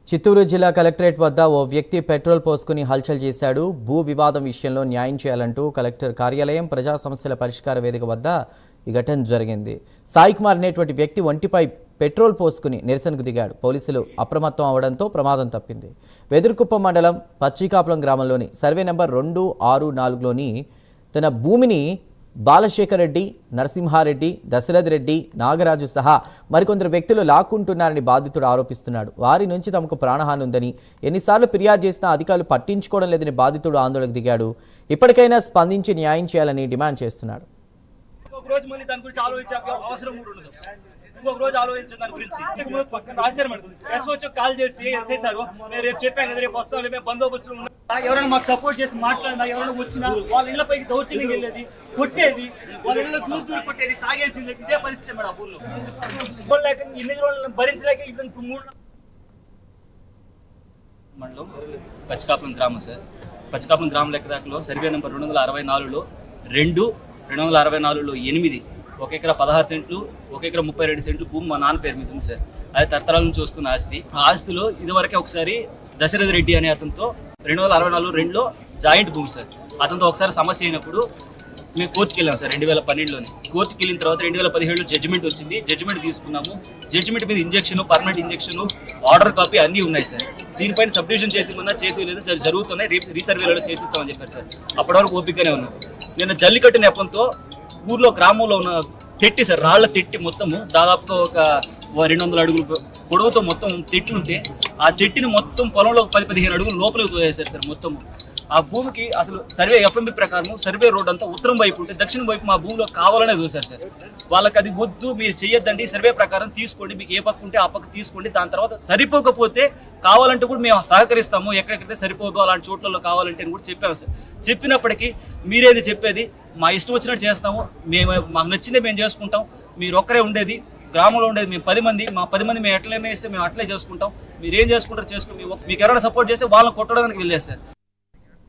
చిత్తూరు జిల్లా కలెక్టరేట్ వద్ద ఓ వ్యక్తి పెట్రోల్ పోసుకుని హల్చల్ చేశాడు. భూ వివాదం విషయంలో న్యాయం చేయాలంటూ కలెక్టర్ కార్యాలయం ప్రజా సమస్యల పరిష్కార వేదిక వద్ద ఈ ఘటన జరిగింది. సాయి కుమార్ అనేటువంటి వ్యక్తి ఒంటిపై పెట్రోల్ పోసుకుని నిరసనకు దిగాడు. పోలీసులు అప్రమత్తం అవడంతో ప్రమాదం తప్పింది. వెదురుకుప్పం మండలం పచ్చికాపులం గ్రామంలోని సర్వే నెంబర్ 264లోని తన భూమిని బాలశేఖర్ రెడ్డి, నరసింహారెడ్డి, దశరథ్ రెడ్డి, నాగరాజు సహా మరికొందరు వ్యక్తులు లాక్కుంటున్నారని బాధితుడు ఆరోపిస్తున్నాడు. వారి నుంచి తమకు ప్రాణహాని ఉందని, ఎన్నిసార్లు ఫిర్యాదు చేసినా అధికారులు పట్టించుకోవడం లేదని బాధితుడు ఆందోళనకు దిగాడు. ఇప్పటికైనా స్పందించి న్యాయం చేయాలని డిమాండ్ చేస్తున్నాడు. ఇంకొక రోజు ఆలోచించాను దాని గురించి. పక్కన రాశారు మేడం, ఎస్ఓ కాల్ చేసి ఎస్ఐ సార్ మేము రేపు చెప్పాం కదా, రేపు వస్తాం, మేము బందోబస్తులు ఉన్నా, ఎవరైనా మాకు సపోర్ట్ చేసి మాట్లాడినా, ఎవరైనా వచ్చినా వాళ్ళ ఇళ్ల పైకి దౌర్జన్యం వెళ్ళేది, కొట్టేది, వాళ్ళ ఇళ్ళలో దూరు కొట్టేది, తాగేసి ఇదే పరిస్థితి మేడం. ఆ ఊళ్ళో లేక ఇన్ని రోజులు భరించలేక ఇప్పుడు 3 మండలం పచ్చికాపులం గ్రామం సార్. పచ్చికాపులం గ్రామం లెక్కదాకలో సర్వే నెంబర్ 264లో 264లో 8 ఒక ఎకరా 16 సెంట్లు, ఒక ఎకరా 32 సెంట్లు భూమి మా నాన్న పేరు మీద ఉంది సార్. అది తరతరాల నుంచి వస్తున్న ఆస్తి. ఆ ఆస్తిలో ఇదివరకే ఒకసారి దశరథ రెడ్డి అనే అతనితో 264-2లో జాయింట్ భూమి సార్. అతనితో ఒకసారి సమస్య అయినప్పుడు మేము కోర్టుకి వెళ్ళాం సార్ 2012లోనే. కోర్టుకి వెళ్ళిన తర్వాత 2017లో జడ్జిమెంట్ వచ్చింది. జడ్జిమెంట్ తీసుకున్నాము. జడ్జిమెంట్ మీద injection, permanent injection, order copy అన్నీ ఉన్నాయి సార్. దీనిపైన సబ్ డివిజన్ చేసి చేసి లేదు సార్, జరుగుతున్నాయి, రీసర్వేలలో చేసిస్తామని చెప్పారు సార్. అప్పటి వరకు ఓపికగానే ఉన్నాం. నేను జల్లికట్టు నెపంతో ఊర్లో గ్రామంలో ఉన్న తెట్టి సార్, రాళ్ల తెట్టి మొత్తము దాదాపుగా ఒక 200 అడుగులు పొడవుతో మొత్తం తెట్టి ఉంటే ఆ తెట్టిని మొత్తం పొలంలో 10-15 అడుగులు లోపలికి తోసేశారు సార్. మొత్తము ఆ భూమికి అసలు సర్వే ఎఫ్ఎంబి ప్రకారం సర్వే రోడ్ అంతా ఉత్తరం వైపు ఉంటే దక్షిణ వైపు మా భూమిలో కావాలనే చూశారు సార్. వాళ్ళకి అది వద్దు, మీరు చెయ్యొద్దండి, సర్వే ప్రకారం తీసుకోండి, మీకు ఏ పక్క ఉంటే ఆ పక్క తీసుకోండి, దాని తర్వాత సరిపోకపోతే కావాలంటే కూడా మేము సహకరిస్తాము, ఎక్కడెక్కడైతే సరిపోదు అలాంటి చోట్లలో కావాలంటే అని కూడా చెప్పాము సార్. చెప్పినప్పటికీ మీరేది చెప్పేది, మా ఇష్టం వచ్చినట్టు చేస్తాము, మాకు నచ్చిందే మేము చేసుకుంటాం, మీరు ఒక్కరే ఉండేది, గ్రామంలో ఉండేది మేము 10 మంది, మా 10 మంది మేము ఎట్లయినా ఇస్తే మేము అట్లే చేసుకుంటాం, మీరు ఏం చేసుకుంటారో చేసుకుని మీకు ఎవరైనా సపోర్ట్ చేస్తే వాళ్ళని కొట్టడానికి వెళ్ళేది సార్.